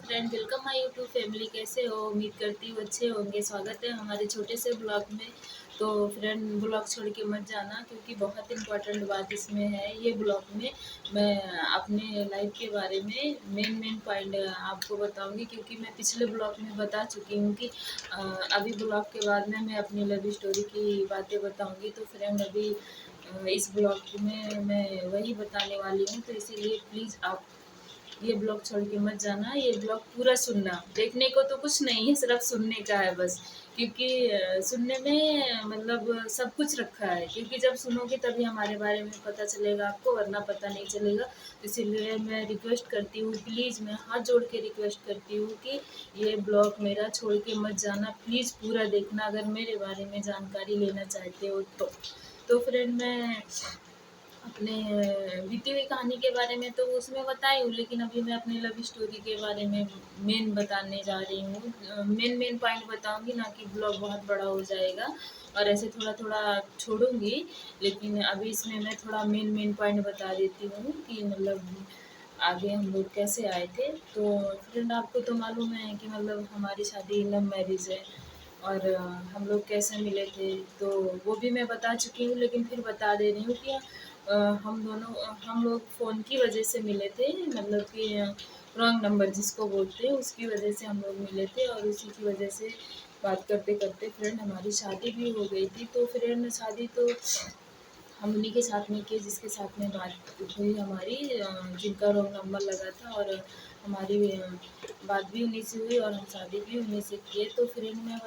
Friend, welcome my YouTube family. कैसे हो? उम्मीद करती हूँ अच्छे होंगे। स्वागत है हमारे छोटे से ब्लॉग में। तो फ्रेंड, ब्लॉग छोड़ के मत जाना क्योंकि बहुत इम्पोर्टेंट बात इसमें है। ये ब्लॉग में मैं अपने लाइफ के बारे में मेन पॉइंट आपको बताऊंगी, क्योंकि मैं पिछले ब्लॉग में बता चुकी हूँ कि अभी ब्लॉग के बाद में मैं अपनी लव स्टोरी की बातें बताऊँगी। तो फ्रेंड, अभी इस ब्लॉग में मैं वही बताने वाली हूँ, तो इसीलिए प्लीज़ आप ये ब्लॉग छोड़ के मत जाना। ये ब्लॉग पूरा सुनना। देखने को तो कुछ नहीं है, सिर्फ सुनने का है बस। क्योंकि सुनने में मतलब सब कुछ रखा है, क्योंकि जब सुनोगे तभी हमारे बारे में पता चलेगा आपको, वरना पता नहीं चलेगा। इसीलिए मैं रिक्वेस्ट करती हूँ, प्लीज़ मैं हाथ जोड़ के रिक्वेस्ट करती हूँ कि ये ब्लॉग मेरा छोड़ के मत जाना। प्लीज़ पूरा देखना अगर मेरे बारे में जानकारी लेना चाहते हो तो फ्रेंड, मैं अपने बीती हुई कहानी के बारे में तो उसमें बताई हूँ, लेकिन अभी मैं अपनी लव स्टोरी के बारे में मेन बताने जा रही हूँ। मेन पॉइंट बताऊँगी, ना कि ब्लॉग बहुत बड़ा हो जाएगा और ऐसे थोड़ा थोड़ा छोड़ूंगी। लेकिन अभी इसमें मैं थोड़ा मेन पॉइंट बता देती हूँ कि मतलब आगे हम लोग कैसे आए थे। तो फ्रेंड, आपको तो मालूम है कि मतलब हमारी शादी लव मैरिज है और हम लोग कैसे मिले थे, तो वो भी मैं बता चुकी हूँ, लेकिन फिर बता दे रही हूँ कि हम लोग फ़ोन की वजह से मिले थे। मतलब कि रॉन्ग नंबर जिसको बोलते हैं, उसकी वजह से हम लोग मिले थे और उसी की वजह से बात करते करते फ्रेंड हमारी शादी भी हो गई थी। तो फ्रेंड, शादी तो हम उन्हीं के साथ में किए जिसके साथ में बात हुई हमारी, जिनका रोल नंबर लगा था, और हमारी बात भी उन्हीं से हुई और हम शादी भी उन्हीं से किए। तो फ्रेंड, मैं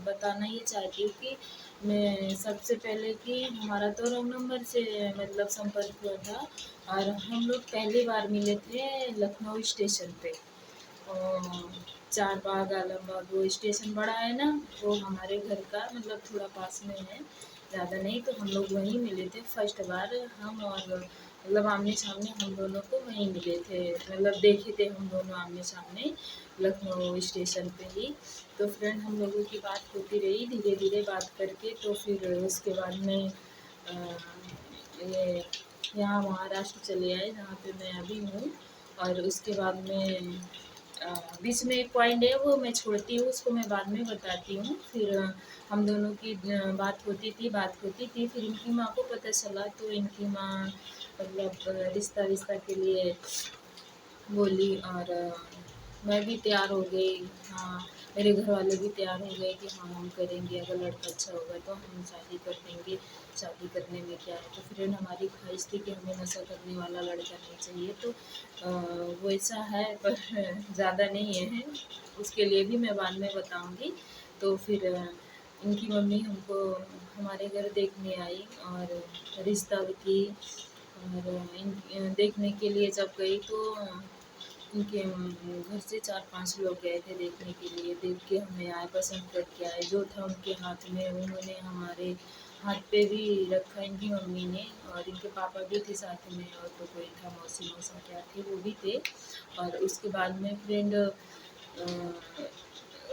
बताना ये चाहती हूँ कि मैं सबसे पहले कि हमारा तो रोल नंबर से मतलब संपर्क हुआ था और हम लोग पहली बार मिले थे लखनऊ स्टेशन पे। चार बाग आलमबाग, वो स्टेशन बड़ा है ना, वो हमारे घर का मतलब थोड़ा पास में है, ज़्यादा नहीं। तो हम लोग वहीं मिले थे फर्स्ट बार। हम और मतलब आमने सामने हम दोनों को वहीं मिले थे, मतलब देखे थे हम दोनों आमने सामने लखनऊ स्टेशन पे ही। तो फ्रेंड, हम लोगों की बात होती रही धीरे धीरे बात करके। तो फिर उसके बाद में ये यहाँ महाराष्ट्र चले आए जहाँ पे मैं अभी हूँ। और उसके बाद में बीच में एक पॉइंट है, वो मैं छोड़ती हूँ, उसको मैं बाद में बताती हूँ। फिर हम दोनों की बात होती थी। फिर इनकी माँ को पता चला, तो इनकी माँ मतलब रिश्ता के लिए बोली और मैं भी तैयार हो गई। हाँ, मेरे घर वाले भी तैयार हो गए कि हाँ हम करेंगे, अगर लड़का अच्छा होगा तो हम शादी कर देंगे। शादी करने में क्या है। तो फ्रेंड, हमारी ख्वाहिश थी कि हमें नशा करने वाला लड़का नहीं चाहिए। तो वो ऐसा है पर ज़्यादा नहीं है, उसके लिए भी मैं बाद में बताऊँगी। तो फिर इनकी मम्मी हमको हमारे घर देखने आई और रिश्ता भी की। और देखने के लिए जब गई तो उनके घर से 4-5 लोग गए थे देखने के लिए। देख के हमें आए, पसंद करके आए। जो था उनके हाथ में, उन्होंने हमारे हाथ पे भी रखा इनकी मम्मी ने, और इनके पापा भी थे साथ में, और तो कोई था, मौसी मौसा क्या थे, वो भी थे। और उसके बाद में फ्रेंड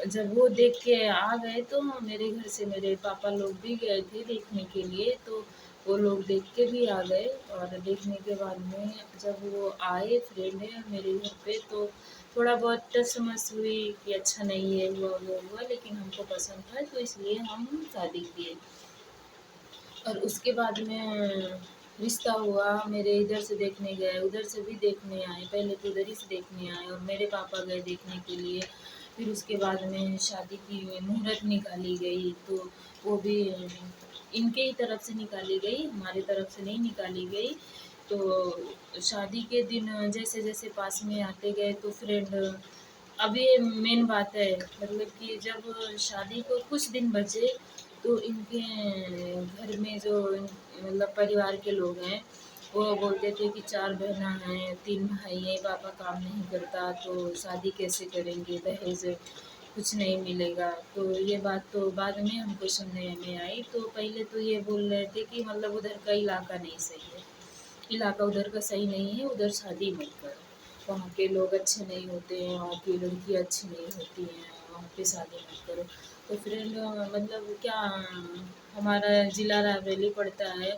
जब वो देख के आ गए तो मेरे घर से मेरे पापा लोग भी गए थे देखने के लिए। तो वो लोग देख के भी आ गए। और देखने के बाद में जब वो आए फ्रेंड मेरे घर पे, तो थोड़ा बहुत टस मस हुई कि अच्छा नहीं है, हुआ वो हुआ, लेकिन हमको पसंद था तो इसलिए हम शादी किए। और उसके बाद में रिश्ता हुआ। मेरे इधर से देखने गए, उधर से भी देखने आए। पहले तो उधर ही से देखने आए और मेरे पापा गए देखने के लिए। फिर उसके बाद में शादी की मुहूर्त निकाली गई, तो वो भी इनके ही तरफ से निकाली गई, हमारी तरफ से नहीं निकाली गई। तो शादी के दिन जैसे जैसे पास में आते गए तो फ्रेंड, अब ये मेन बात है, मतलब कि जब शादी को कुछ दिन बचे तो इनके घर में जो मतलब परिवार के लोग हैं, वो बोलते थे कि 4 बहना हैं, 3 भाई हैं, पापा काम नहीं करता तो शादी कैसे करेंगे, दहेज कुछ नहीं मिलेगा। तो ये बात तो बाद में हमको सुनने में आई। तो पहले तो ये बोल रहे थे कि मतलब उधर का इलाका नहीं सही है, इलाका उधर का सही नहीं है, उधर शादी मत करो, वहाँ के लोग अच्छे नहीं होते हैं, वहाँ की लड़कियाँ अच्छी नहीं होती हैं, वहाँ पे शादी मत करो। तो फ्रेंड मतलब क्या, हमारा ज़िला रायबरेली पड़ता है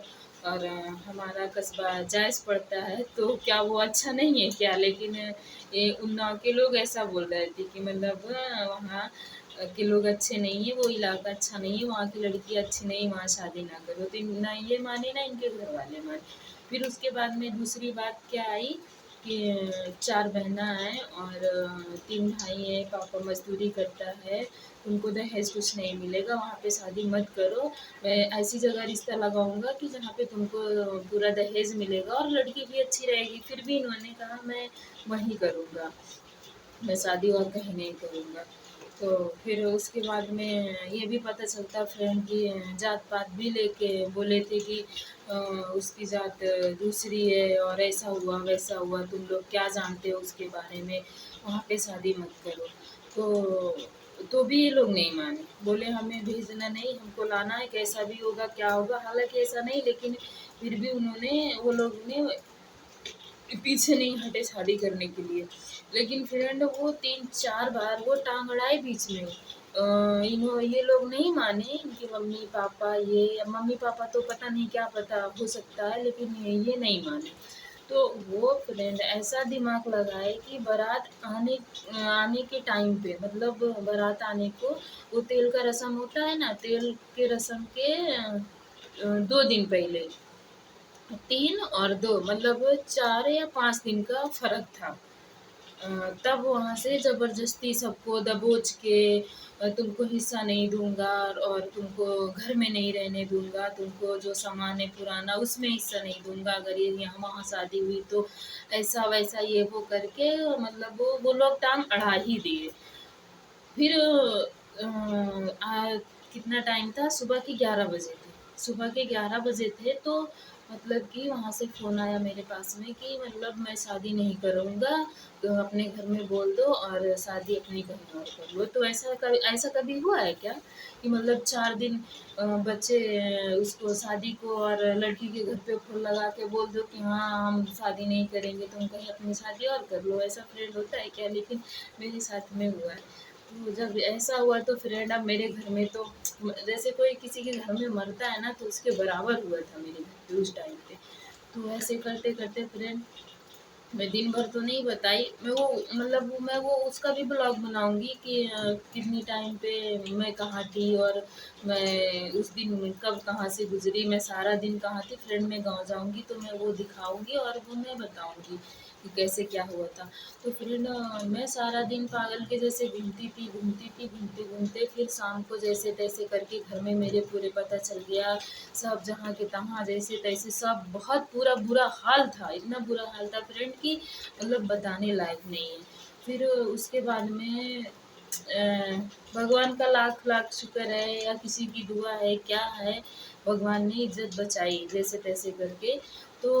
और हमारा कस्बा जायज़ पड़ता है, तो क्या वो अच्छा नहीं है क्या? लेकिन ये उन्नाव के लोग ऐसा बोल रहे थे कि मतलब वहाँ के लोग अच्छे नहीं है, वो इलाका अच्छा नहीं है, वहाँ की लड़की अच्छी नहीं, वहाँ शादी ना करो। तो ना ये माने ना इनके घर वाले माने। फिर उसके बाद में दूसरी बात क्या आई कि 4 बहना हैं और 3 भाई हैं, पापा मज़दूरी करता है, उनको दहेज कुछ नहीं मिलेगा, वहाँ पे शादी मत करो। मैं ऐसी जगह रिश्ता लगाऊँगा कि जहाँ पे तुमको पूरा दहेज मिलेगा और लड़की भी अच्छी रहेगी। फिर भी इन्होंने कहा मैं वहीं करूँगा, मैं शादी और कहीं नहीं करूँगा। तो फिर उसके बाद में ये भी पता चलता फ्रेंड की जात-पात भी लेके बोले थे कि उसकी जात दूसरी है और ऐसा हुआ, वैसा हुआ, तुम लोग क्या जानते हो उसके बारे में, वहाँ पे शादी मत करो। तो भी ये लोग नहीं माने, बोले हमें भेजना नहीं, हमको लाना है, कैसा भी होगा, क्या होगा। हालाँकि ऐसा नहीं, लेकिन फिर भी वो लोग ने पीछे नहीं हटे शादी करने के लिए। लेकिन फ्रेंड वो 3-4 बार वो टांग अड़ाए बीच में। ये लोग नहीं माने, इनके मम्मी-पापा, ये मम्मी-पापा तो पता नहीं क्या पता हो सकता है, लेकिन ये नहीं माने। तो वो फ्रेंड ऐसा दिमाग लगाए कि बारात आने के टाइम पे, मतलब बारात आने को, वो तेल का रस्म होता है ना, तेल के रस्म के 2 दिन पहले, 3 और 2 मतलब 4 या 5 दिन का फ़र्क था। तब वहाँ से ज़बरदस्ती सबको दबोच के तुमको हिस्सा नहीं दूँगा और तुमको घर में नहीं रहने दूँगा, तुमको जो सामान है पुराना उसमें हिस्सा नहीं दूँगा, अगर ये यहाँ वहाँ शादी हुई तो ऐसा-वैसा ये वो करके मतलब वो लोग टाँग अड़ा ही दिए। फिर कितना टाइम था, सुबह के 11 बजे थे। सुबह के 11 बजे थे, तो मतलब कि वहाँ से फ़ोन आया मेरे पास में कि मतलब मैं शादी नहीं करूँगा, तो अपने घर में बोल दो और शादी अपनी कहीं और कर लो। तो ऐसा कभी हुआ है क्या कि मतलब 4 दिन बच्चे उसको शादी को और लड़की के घर पे फ़ोन लगा के बोल दो कि हाँ, हम शादी नहीं करेंगे, तुम कहीं अपनी शादी और कर लो, ऐसा फ्रेंड होता है क्या? लेकिन मेरे साथ में हुआ है। तो जब ऐसा हुआ तो फ्रेंड अब मेरे घर में तो जैसे कोई किसी के घर में मरता है ना, तो उसके बराबर हुआ था मेरे घर पे उस टाइम पे। तो ऐसे करते-करते फ्रेंड मैं दिन भर तो नहीं बताई, मैं वो उसका भी ब्लॉग बनाऊँगी कि कितनी टाइम पे मैं कहाँ थी और मैं उस दिन कब कहाँ से गुज़री, मैं सारा दिन कहाँ थी। फ्रेंड मैं गाँव जाऊँगी तो मैं वो दिखाऊँगी और वो मैं बताऊँगी कि कैसे क्या हुआ था। तो फ्रेंड मैं सारा दिन पागल के जैसे घूमते-घूमते फिर शाम को जैसे-तैसे करके घर में मेरे पूरे पता चल गया। सब जहाँ के तहाँ जैसे-तैसे सब बहुत पूरा बुरा हाल था, इतना बुरा हाल था फ्रेंड कि मतलब बताने लायक नहीं है। फिर उसके बाद में भगवान का लाख-लाख शुक्र है या किसी की दुआ है, क्या है, भगवान ने इज़्ज़त बचाई जैसे-तैसे करके। तो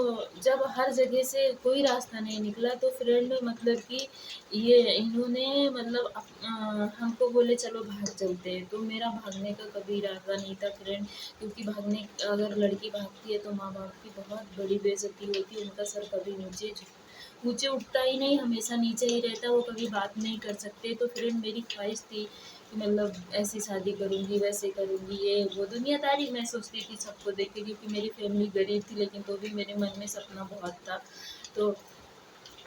जब हर जगह से कोई रास्ता नहीं निकला तो फ्रेंड मतलब कि ये इन्होंने मतलब हमको बोले चलो भाग चलते हैं, तो मेरा भागने का कभी इरादा नहीं था फ्रेंड, क्योंकि भागने अगर लड़की भागती है तो माँ-बाप की बहुत बड़ी बेइज़्ज़ती होती है, उनका सर कभी ऊँचे उठता ही नहीं, हमेशा नीचे ही रहता है, वो कभी बात नहीं कर सकते। तो फ्रेंड मेरी ख़्वाहिश थी कि मतलब ऐसी शादी करूँगी, वैसे करूँगी, ये वो दुनियादारी मैं सोचती थी सबको देख के, क्योंकि मेरी फ़ैमिली गरीब थी, लेकिन तो भी मेरे मन में सपना बहुत था। तो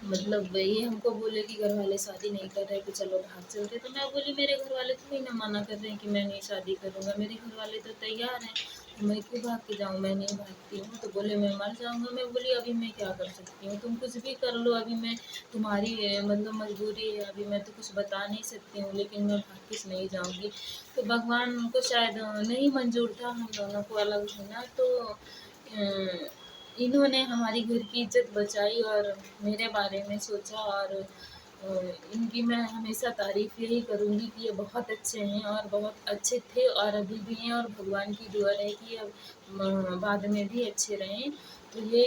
मतलब ये हमको बोले कि घर वाले शादी नहीं कर रहे, तो चलो भाग चलते। तो मैं बोली मेरे घर वाले थोड़ी ना मना कर रहे हैं कि मैं नहीं शादी करूँगा, मेरे घर वाले तो तैयार हैं, तो मैं क्यों भाग के जाऊँ, मैं नहीं भागती हूँ। तो बोले मैं मर जाऊँगा। मैं बोली अभी मैं क्या कर सकती हूँ, तुम कुछ भी कर लो, अभी मैं तुम्हारी मतलब मजबूरी है, अभी मैं तो कुछ बता नहीं सकती हूँ, लेकिन मैं भाग के नहीं जाऊँगी। तो भगवान को शायद नहीं मंजूर था हम दोनों को अलग होना, तो इन्होंने हमारी घर की इज़्ज़त बचाई और मेरे बारे में सोचा, और इनकी मैं हमेशा तारीफ़ यही करूँगी कि ये बहुत अच्छे हैं और बहुत अच्छे थे और अभी भी हैं, और भगवान की दुआ है कि अब बाद में भी अच्छे रहें। तो ये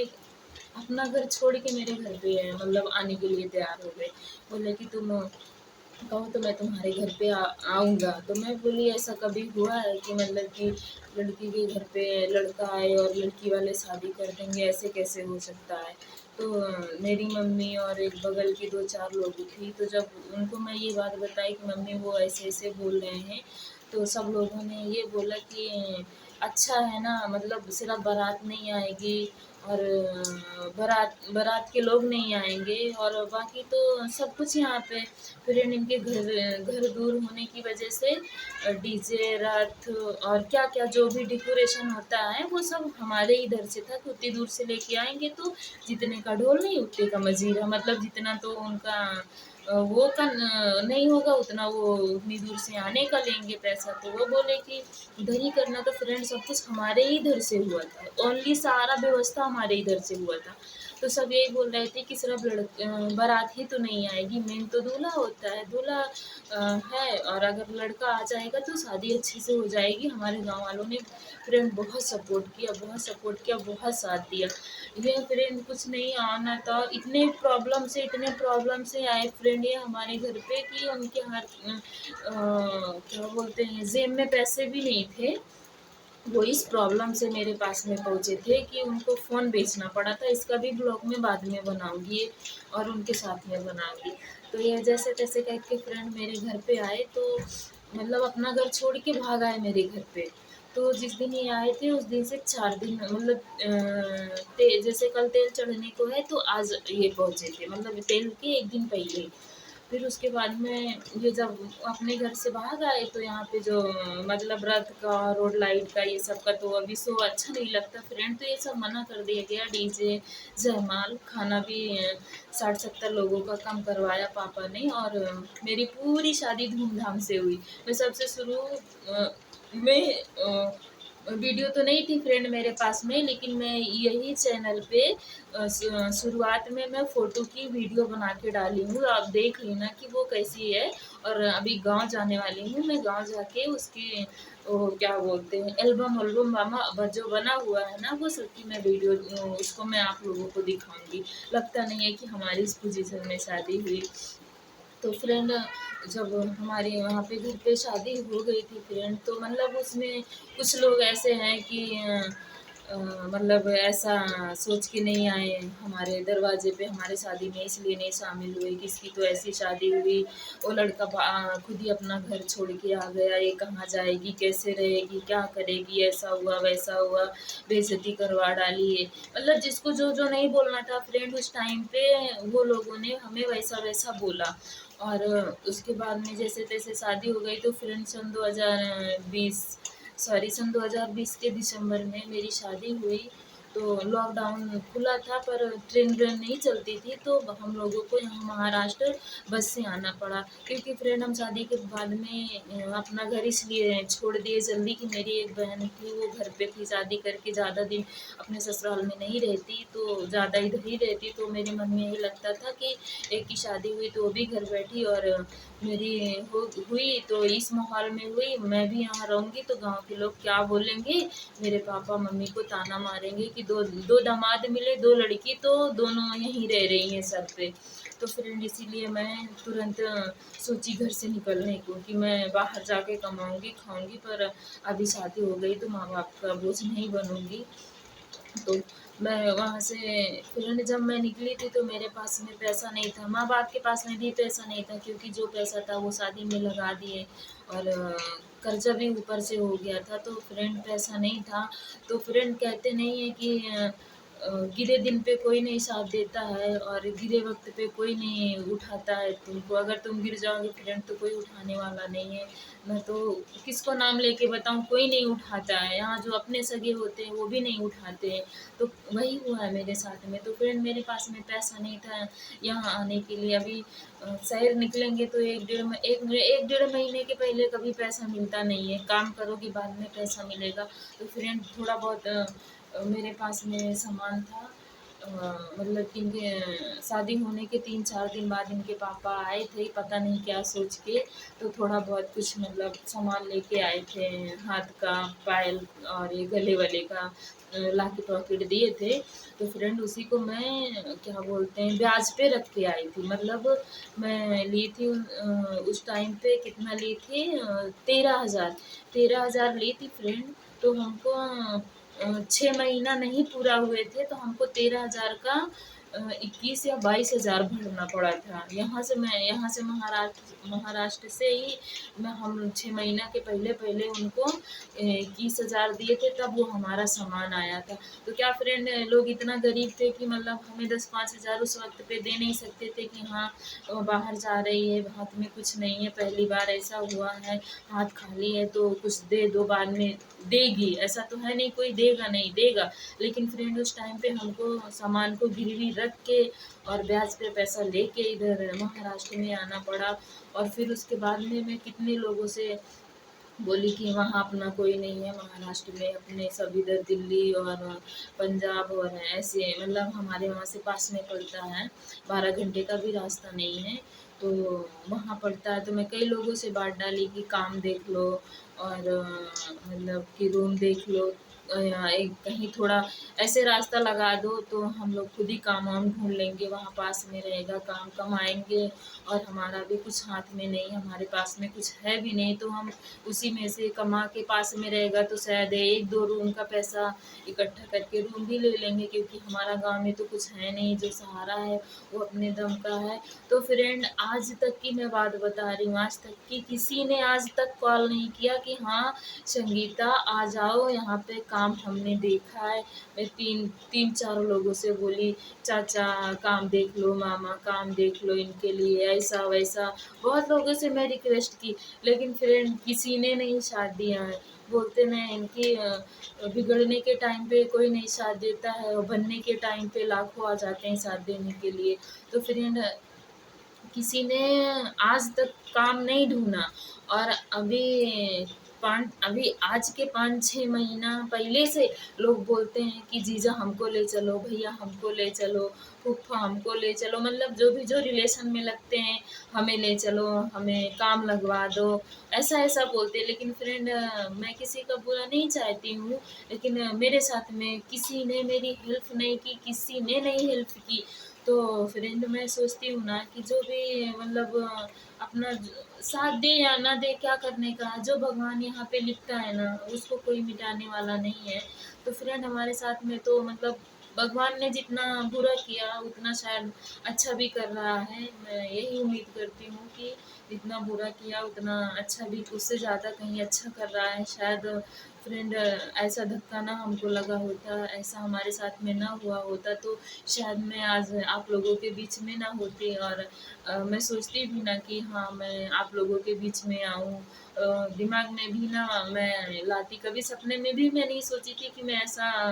अपना घर छोड़ के मेरे घर पे मतलब आने के लिए तैयार हो गए। बोले कि तुम कहो तो मैं तुम्हारे घर पे आऊँगा। तो मैं बोली ऐसा कभी हुआ है कि मतलब कि लड़की के घर पे लड़का आए और लड़की वाले शादी कर देंगे, ऐसे कैसे हो सकता है? तो मेरी मम्मी और एक बगल की 2-4 लोग थी, तो जब उनको मैं ये बात बताई कि मम्मी वो ऐसे-ऐसे बोल रहे हैं, तो सब लोगों ने ये बोला कि अच्छा है ना, मतलब सिर्फ बारात नहीं आएगी और बारात बारात के लोग नहीं आएंगे और बाकी तो सब कुछ यहाँ पे। फिर इनके घर घर दूर होने की वजह से डीजे रात और क्या क्या जो भी डेकोरेशन होता है वो सब हमारे इधर से था कि उतनी दूर से लेके आएंगे तो जितने का ढोल नहीं उतने का मजीरा, मतलब जितना तो उनका वो का नहीं होगा उतना वो उतनी दूर से आने का लेंगे पैसा। तो वो बोले कि उधर ही करना। तो फ्रेंड सब कुछ हमारे ही इधर से हुआ था, ओनली सारा व्यवस्था हमारे इधर से हुआ था। तो सब यही बोल रहे थे कि सिर्फ बारात ही तो नहीं आएगी, मेन तो दूल्हा होता है, दूल्हा है और अगर लड़का आ जाएगा तो शादी अच्छे से हो जाएगी। हमारे गांव वालों ने फ्रेंड बहुत सपोर्ट किया, बहुत सपोर्ट किया, बहुत साथ दिया। ये फ्रेंड कुछ नहीं आना था, इतने प्रॉब्लम से आए फ्रेंड ये हमारे घर पे कि उनके हाथ क्या बोलते हैं जेब में पैसे भी नहीं थे। वो इस प्रॉब्लम से मेरे पास में पहुँचे थे कि उनको फ़ोन बेचना पड़ा था। इसका भी ब्लॉग में बाद में बनाऊँगी और उनके साथ में बनाऊँगी। तो ये जैसे तैसे करके फ्रेंड मेरे घर पे आए तो मतलब अपना घर छोड़ के भाग आए मेरे घर पे। तो जिस दिन ये आए थे उस दिन से 4 दिन मतलब जैसे कल तेल चढ़ने को है तो आज ये पहुँचे थे, मतलब तेल के 1 दिन पहले। फिर उसके बाद में ये जब अपने घर से बाहर आए तो यहाँ पे जो मतलब रथ का रोड लाइट का ये सब का तो अभी शो अच्छा नहीं लगता फ्रेंड, तो ये सब मना कर दिया गया। डीजे जयमाल खाना भी 60-70 लोगों का कम करवाया पापा ने और मेरी पूरी शादी धूमधाम से हुई। मैं सबसे शुरू में वीडियो तो नहीं थी फ्रेंड मेरे पास में, लेकिन मैं यही चैनल पे शुरुआत में मैं फ़ोटो की वीडियो बना के डाली हूँ, आप देख लेना कि वो कैसी है। और अभी गांव जाने वाली हूँ, मैं गांव जाके उसकी वो क्या बोलते हैं एल्बम एल्बम जो बना हुआ है ना वो सबकी मैं वीडियो उसको मैं आप लोगों को दिखाऊंगी। लगता नहीं है कि हमारी इस पोजीशन में शादी हुई। तो फ्रेंड जब हमारे वहाँ पे घर पे शादी हो गई थी फ्रेंड, तो मतलब उसमें कुछ लोग ऐसे हैं कि मतलब ऐसा सोच के नहीं आए हमारे दरवाजे पे हमारे शादी में, इसलिए नहीं शामिल हुए। किसकी तो ऐसी शादी हुई वो लड़का खुद ही अपना घर छोड़ के आ गया, ये कहाँ जाएगी, कैसे रहेगी, क्या करेगी, ऐसा हुआ वैसा हुआ, बेइज्जती करवा डाली है। मतलब जिसको जो जो नहीं बोलना था फ्रेंड उस टाइम पे वो लोगों ने हमें वैसा वैसा बोला। और उसके बाद में जैसे तैसे शादी हो गई। तो फ्रेंड सन 2020 के दिसंबर में मेरी शादी हुई। तो लॉकडाउन खुला था पर ट्रेन व्रेन नहीं चलती थी तो हम लोगों को यहाँ महाराष्ट्र बस से आना पड़ा, क्योंकि फ्रेंड हम शादी के बाद में अपना घर इसलिए छोड़ दिए जल्दी कि मेरी एक बहन थी वो घर पे थी, शादी करके ज़्यादा दिन अपने ससुराल में नहीं रहती तो ज़्यादा इधर ही रहती। तो मेरे मन में यही लगता था कि एक की शादी हुई तो वो भी घर बैठी और मेरी हुई तो इस माहौल में हुई, मैं भी यहाँ रहूँगी तो गांव के लोग क्या बोलेंगे, मेरे पापा मम्मी को ताना मारेंगे कि दो दो दामाद मिले, दो लड़की तो दोनों यहीं रह रही हैं सर पे। तो फ्रेंड इसीलिए मैं तुरंत सोची घर से निकलने को कि मैं बाहर जाके कमाऊंगी खाऊंगी, पर अभी शादी हो गई तो माँ बाप का बोझ नहीं बनूंगी। तो मैं वहाँ से फिर जब मैं निकली थी तो मेरे पास में पैसा नहीं था, माँ बाप के पास में भी पैसा नहीं था, क्योंकि जो पैसा था वो शादी में लगा दिए और कर्जा भी ऊपर से हो गया था। तो फ्रेंड पैसा नहीं था। तो फ्रेंड कहते नहीं है कि गिरे दिन पे कोई नहीं साथ देता है और गिरे वक्त पे कोई नहीं उठाता है तुमको। अगर तुम गिर जाओगे फ्रेंड तो कोई उठाने वाला नहीं है। मैं तो किसको नाम लेके बताऊँ, कोई नहीं उठाता है, यहाँ जो अपने सगे होते हैं वो भी नहीं उठाते हैं। तो वही हुआ है मेरे साथ में। तो फ्रेंड मेरे पास में पैसा नहीं था यहाँ आने के लिए। अभी शहर निकलेंगे तो एक डेढ़ महीने के पहले कभी पैसा मिलता नहीं है, काम करोगे बाद में पैसा मिलेगा। तो फ्रेंड थोड़ा बहुत मेरे पास में सामान था। मतलब कि इनके शादी होने के 3-4 दिन बाद इनके पापा आए थे, पता नहीं क्या सोच के, तो थोड़ा बहुत कुछ मतलब सामान लेके आए थे, हाथ का पायल और ये गले वाले का लाके पॉकेट दिए थे। तो फ्रेंड उसी को मैं क्या बोलते हैं ब्याज पे रख के आई थी। मतलब मैं ली थी उस टाइम पे कितना ली थी 13,000 ली थी फ्रेंड। तो हमको 6 महीना नहीं पूरा हुए थे तो हमको 13,000 का 21 या 22 हज़ार भरना पड़ा था। यहाँ से महाराष्ट्र से ही हम 6 महीना के पहले पहले उनको 21 हज़ार दिए थे, तब वो हमारा सामान आया था। तो क्या फ्रेंड, लोग इतना गरीब थे कि मतलब हमें 10-5 हज़ार उस वक्त पे दे नहीं सकते थे कि हाँ बाहर जा रही है, हाथ में कुछ नहीं है, पहली बार ऐसा हुआ है, हाथ खाली है तो कुछ दे दो, बाद में देगी, ऐसा तो है नहीं कोई देगा नहीं देगा। लेकिन फ्रेंड उस टाइम पे हमको सामान को गिरवी रख के और ब्याज पे पैसा लेके इधर महाराष्ट्र में आना पड़ा। और फिर उसके बाद में मैं कितने लोगों से बोली कि वहाँ अपना कोई नहीं है, महाराष्ट्र में अपने सब इधर दिल्ली और पंजाब और ऐसे, मतलब हमारे वहाँ से पास में पड़ता है, 12 घंटे का भी रास्ता नहीं है, तो वहाँ पड़ता है। तो मैं कई लोगों से बात डाली कि काम देख लो और मतलब कि रूम देख लो, एक कहीं थोड़ा ऐसे रास्ता लगा दो तो हम लोग खुद ही काम वाम ढूंढ लेंगे, वहाँ पास में रहेगा, काम कमाएंगे। और हमारा भी कुछ हाथ में नहीं, हमारे पास में कुछ है भी नहीं, तो हम उसी में से कमा के पास में रहेगा तो शायद 1-2 रूम का पैसा इकट्ठा करके रूम भी ले लेंगे, क्योंकि हमारा गांव में तो कुछ है नहीं, जो सहारा है वो अपने दम का है। तो फ्रेंड, आज तक की मैं बात बता रही हूँ, आज तक की किसी ने आज तक कॉल नहीं किया कि हाँ संगीता आ जाओ यहाँ पे काम हमने देखा है। मैं तीन चार लोगों से बोली, चाचा काम देख लो, मामा काम देख लो इनके लिए, ऐसा वैसा बहुत लोगों से मैं रिक्वेस्ट की, लेकिन फ्रेंड किसी ने नहीं साथ दिया है। बोलते नहीं, इनकी बिगड़ने के टाइम पे कोई नहीं साथ देता है और बनने के टाइम पे लाखों आ जाते हैं साथ देने के लिए। तो फ्रेंड, किसी ने आज तक काम नहीं ढूंढा। और अभी आज के 5-6 महीना पहले से लोग बोलते हैं कि जीजा हमको ले चलो, भैया हमको ले चलो, फूफा हमको ले चलो, मतलब जो भी जो रिलेशन में लगते हैं हमें ले चलो, हमें काम लगवा दो, ऐसा ऐसा बोलते हैं। लेकिन फ्रेंड, मैं किसी का बुरा नहीं चाहती हूँ, लेकिन मेरे साथ में किसी ने मेरी हेल्प नहीं की, किसी ने नहीं हेल्प की। तो फ्रेंड, मैं सोचती हूँ ना कि जो भी मतलब अपना साथ दे या ना दे, क्या करने का, जो भगवान यहाँ पे लिखता है ना उसको कोई मिटाने वाला नहीं है। तो फ्रेंड, हमारे साथ में तो मतलब भगवान ने जितना बुरा किया उतना शायद अच्छा भी कर रहा है। मैं यही उम्मीद करती हूँ कि जितना बुरा किया उतना अच्छा भी, उससे ज़्यादा कहीं अच्छा कर रहा है शायद। फ्रेंड, ऐसा धक्का ना हमको लगा होता, ऐसा हमारे साथ में ना हुआ होता तो शायद मैं आज आप लोगों के बीच में ना होती। और मैं सोचती भी ना कि हाँ मैं आप लोगों के बीच में आऊँ, दिमाग में भी ना मैं लाती, कभी सपने में भी मैं नहीं सोची थी कि मैं ऐसा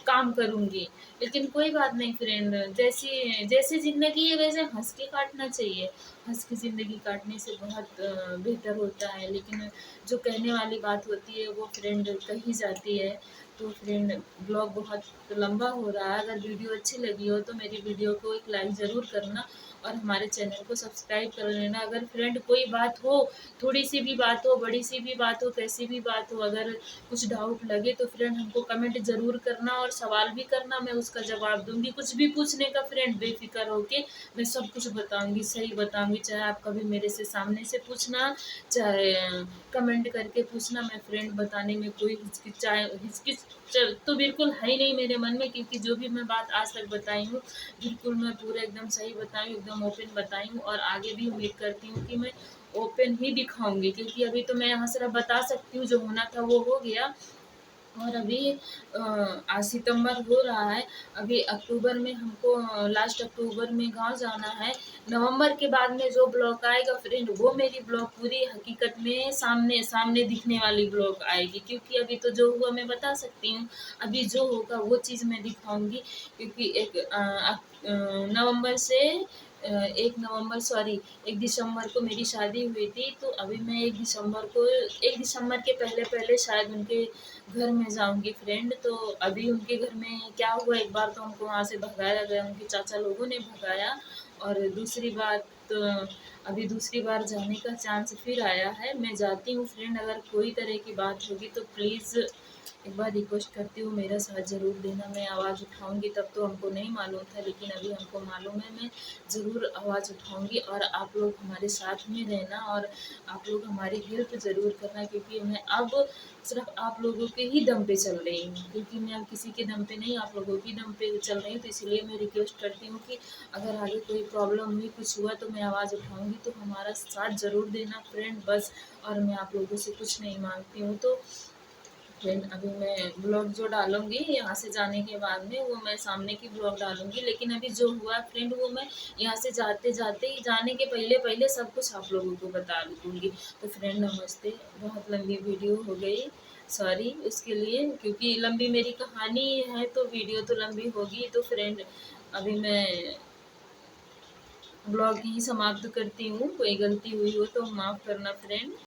काम करूँगी। लेकिन कोई बात नहीं फ्रेंड, जैसी जैसी ज़िंदगी है वैसे हंस के काटना चाहिए, हंस के ज़िंदगी काटने से बहुत बेहतर होता है। लेकिन जो कहने वाली बात होती है वो फ्रेंड कही जाती है। तो फ्रेंड, ब्लॉग बहुत लंबा हो रहा है, अगर वीडियो अच्छी लगी हो तो मेरी वीडियो को एक लाइक ज़रूर करना और हमारे चैनल को सब्सक्राइब कर लेना। अगर फ्रेंड कोई बात हो, थोड़ी सी भी बात हो, बड़ी सी भी बात हो, कैसी भी बात हो, अगर कुछ डाउट लगे तो फ्रेंड हमको कमेंट ज़रूर करना और सवाल भी करना, मैं उसका जवाब दूंगी। कुछ भी पूछने का फ्रेंड बेफिक्र होके मैं सब कुछ बताऊंगी, सही बताऊंगी, चाहे आप कभी मेरे से सामने से पूछना, चाहे कमेंट करके पूछना। मैं फ्रेंड बताने में कोई हिचकिच तो बिल्कुल है ही नहीं मेरे मन में, क्योंकि जो भी मैं बात आज तक बताई हूँ बिल्कुल मैं पूरा एकदम सही बताई हूँ, एकदम ओपन बताई हूँ। और आगे भी उम्मीद करती हूँ कि मैं ओपन ही दिखाऊंगी, क्योंकि अभी तो मैं यहाँ सिर्फ बता सकती हूँ, जो होना था वो हो गया। और अभी आज सितंबर हो रहा है, अभी अक्टूबर में हमको लास्ट अक्टूबर में गांव जाना है। नवंबर के बाद में जो ब्लॉग आएगा फ्रेंड, वो मेरी ब्लॉग पूरी हकीकत में सामने सामने दिखने वाली ब्लॉग आएगी, क्योंकि अभी तो जो हुआ मैं बता सकती हूँ, अभी जो होगा वो चीज़ मैं दिखाऊंगी। क्योंकि नवंबर से 1 नवंबर सॉरी 1 दिसंबर को मेरी शादी हुई थी, तो अभी मैं 1 दिसंबर के पहले पहले शायद उनके घर में जाऊंगी फ्रेंड। तो अभी उनके घर में क्या हुआ, एक बार तो हमको वहाँ से भगाया गया, उनके चाचा लोगों ने भगाया। और दूसरी बात, अभी दूसरी बार जाने का चांस फिर आया है, मैं जाती हूँ फ्रेंड। अगर कोई तरह की बात होगी तो प्लीज़ एक बार रिक्वेस्ट करती हूँ, मेरा साथ ज़रूर देना। मैं आवाज़ उठाऊँगी, तब तो हमको नहीं मालूम था, लेकिन अभी हमको मालूम है। मैं ज़रूर आवाज़ उठाऊँगी और आप लोग हमारे साथ में रहना और आप लोग हमारी हेल्प ज़रूर करना, क्योंकि मैं अब सिर्फ़ आप लोगों के ही दम पे चल रही हूँ, क्योंकि मैं अब किसी के दम पे नहीं, आप लोगों के दम पे चल रही हूँ। तो इसीलिए मैं रिक्वेस्ट करती हूँ कि अगर आगे कोई प्रॉब्लम हुई, कुछ हुआ, तो मैं आवाज़ उठाऊँगी, तो हमारा साथ ज़रूर देना फ्रेंड, बस। और मैं आप लोगों से कुछ नहीं माँगती हूँ। तो फ्रेंड, अभी मैं ब्लॉग जो डालूँगी यहाँ से जाने के बाद में, वो मैं सामने की ब्लॉग डालूँगी, लेकिन अभी जो हुआ फ्रेंड, वो मैं यहाँ से जाते-जाते ही, जाने के पहले-पहले सब कुछ आप लोगों को बता दूँगी। तो फ्रेंड नमस्ते, बहुत लंबी वीडियो हो गई, सॉरी उसके लिए, क्योंकि लंबी मेरी कहानी है तो वीडियो तो लंबी होगी। तो फ्रेंड, अभी मैं ब्लॉग यहीं समाप्त करती हूँ, कोई गलती हुई हो तो माफ़ करना फ्रेंड।